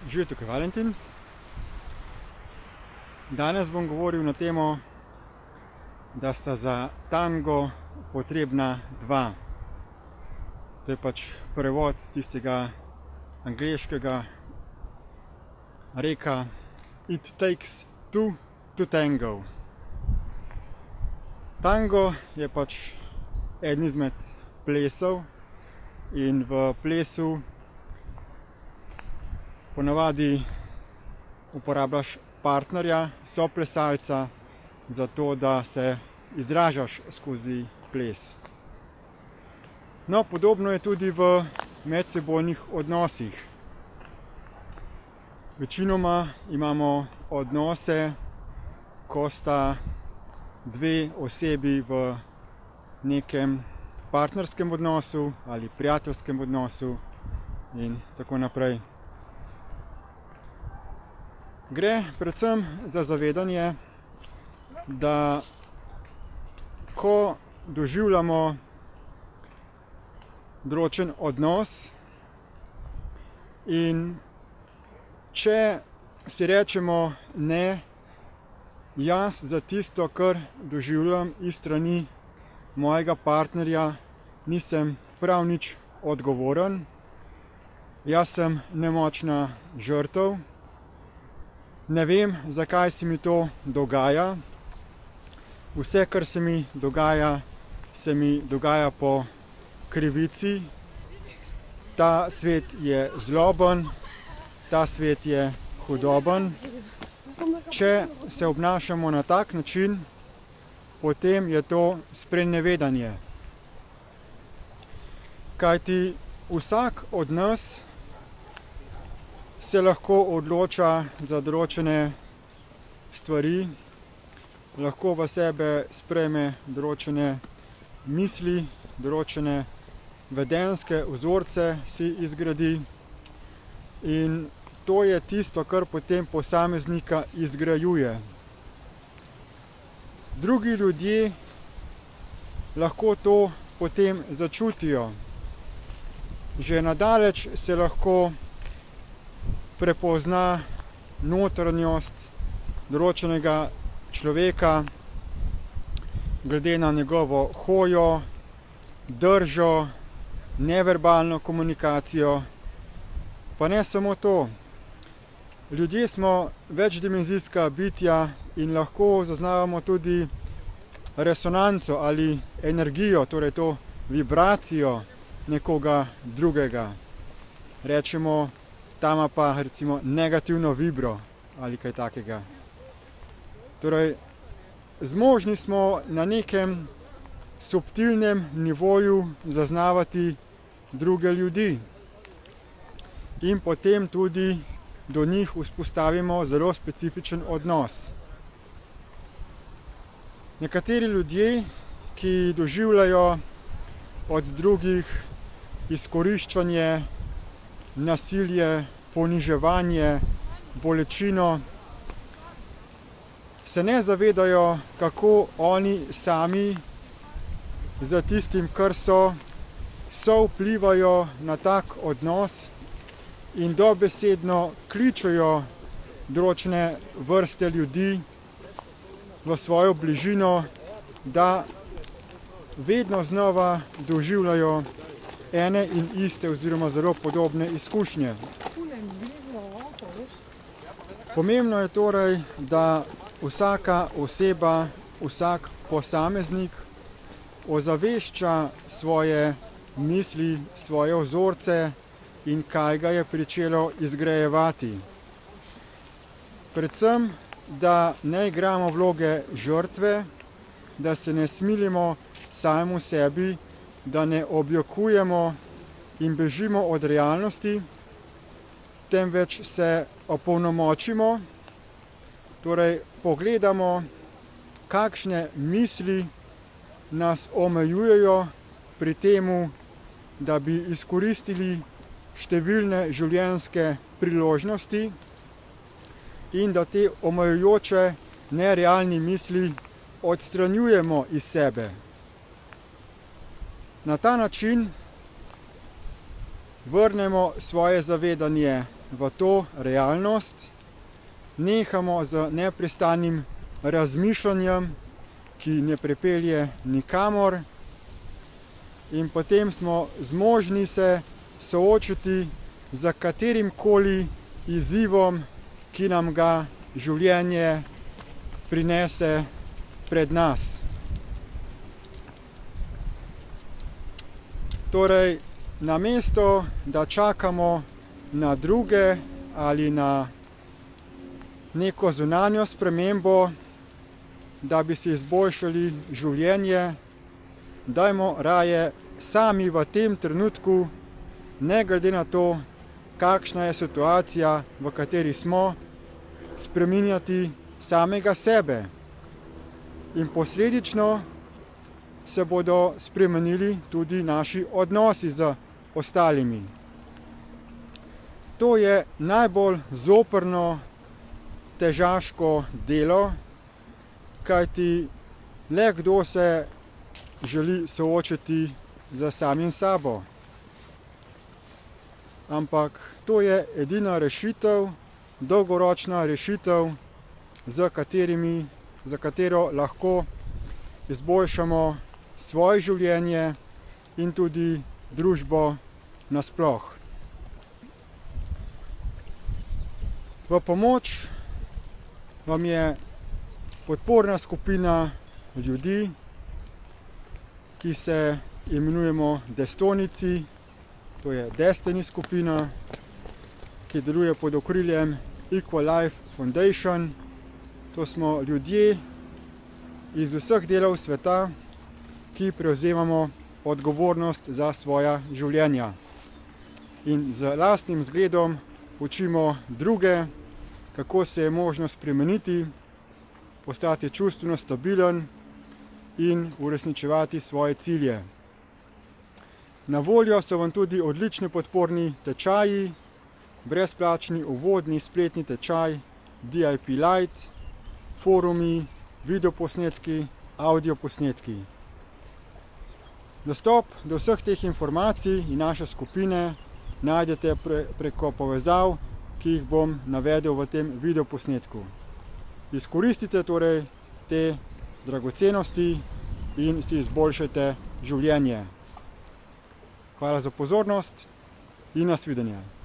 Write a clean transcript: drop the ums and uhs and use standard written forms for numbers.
Živijo, tukaj Valentin. Danes bom govoril na temo, da sta za tango potrebna dva. To je pač prevod z tistega angleškega reka It takes two to tango. Tango je pač eden izmed plesov in v plesu ponavadi uporabljaš partnerja, soplesalca, zato da se izražaš skozi ples. No, podobno je tudi v medsebojnih odnosih. Večinoma imamo odnose, ko sta dve osebi v nekem partnerskem odnosu ali prijateljskem odnosu in tako naprej. Gre predvsem za zavedanje, da ko doživljamo določen odnos in če si rečemo ne, jaz za tisto, kar doživljam iz strani mojega partnerja, nisem prav nič odgovoren, jaz sem nemočna žrtev, ne vem, zakaj se mi to dogaja. Vse, kar se mi dogaja po krivici. Ta svet je zloben, ta svet je hudoben. Če se obnašamo na tak način, potem je to sprenevedanje. Kajti vsak od nas se lahko odloča za določene stvari, lahko v sebe sprejme določene misli, določene vedenjske vzorce si izgradi in to je tisto, kar potem posameznika izgrajuje. Drugi ljudje lahko to potem začutijo. Že na daleč se lahko prepozna notranjost določenega človeka glede na njegovo hojo, držo, neverbalno komunikacijo. Pa ne samo to. Ljudje smo večdimenzijska bitja in lahko zaznavamo tudi resonanco ali energijo, torej to vibracijo nekoga drugega. Rečemo, tam pa recimo negativno vibro ali kaj takega. Torej, zmožni smo na nekem subtilnem nivoju zaznavati druge ljudi in potem tudi do njih vzpostavimo zelo specifičen odnos. Nekateri ljudje, ki doživljajo od drugih izkoriščanje, nasilje, poniževanje, bolečino, se ne zavedajo, kako oni sami za tistim, kar so vplivajo na tak odnos in dobesedno kličejo določene vrste ljudi v svojo bližino, da vedno znova doživljajo ene in iste oziroma zelo podobne izkušnje. Pomembno je torej, da vsaka oseba, vsak posameznik ozavešča svoje misli, svoje vzorce in kaj ga je pričelo izgrajevati. Predvsem, da ne igramo vloge žrtve, da se ne smilimo samemu sebi, da ne objokujemo in bežimo od realnosti, temveč se opolnomočimo, torej pogledamo, kakšne misli nas omejujejo pri temu, da bi izkoristili številne življenjske priložnosti in da te omejujoče nerealne misli odstranjujemo iz sebe. Na ta način vrnemo svoje zavedanje v to realnost, nehamo z neprestanim razmišljanjem, ki ne pripelje nikamor, in potem smo zmožni se soočiti z katerimkoli izzivom, ki nam ga življenje prinese pred nas. Torej, namesto da čakamo na druge ali na neko zunanjo spremembo, da bi si izboljšali življenje, dajmo raje sami v tem trenutku, ne glede na to, kakšna je situacija, v kateri smo, spreminjati samega sebe. In posledično se bodo spremenili tudi naši odnosi z ostalimi. To je najbolj zoprno, težaško delo, kajti le kdo se želi soočiti z samim sabo. Ampak to je edina rešitev, dolgoročna rešitev, za katero lahko izboljšamo svoje življenje in tudi družbo nasploh. V pomoč vam je podporna skupina ljudi, ki se imenujemo Destonici, to je Destiny skupina, ki deluje pod okriljem Equal Life Foundation. To smo ljudje iz vseh delov sveta, ki prevzemamo odgovornost za svoja življenja. In z lastnim zgledom učimo druge, kako se je možno spremeniti, postati čustveno stabilen in uresničevati svoje cilje. Na voljo so vam tudi odlični podporni tečaji, brezplačni uvodni spletni tečaj DIP Lite, forumi, videoposnetki, audioposnetki. Dostop do vseh teh informacij in naše skupine najdete preko povezav, ki jih bom navedel v tem videoposnetku. Izkoristite torej te dragocenosti in si izboljšajte življenje. Hvala za pozornost in nasvidenje.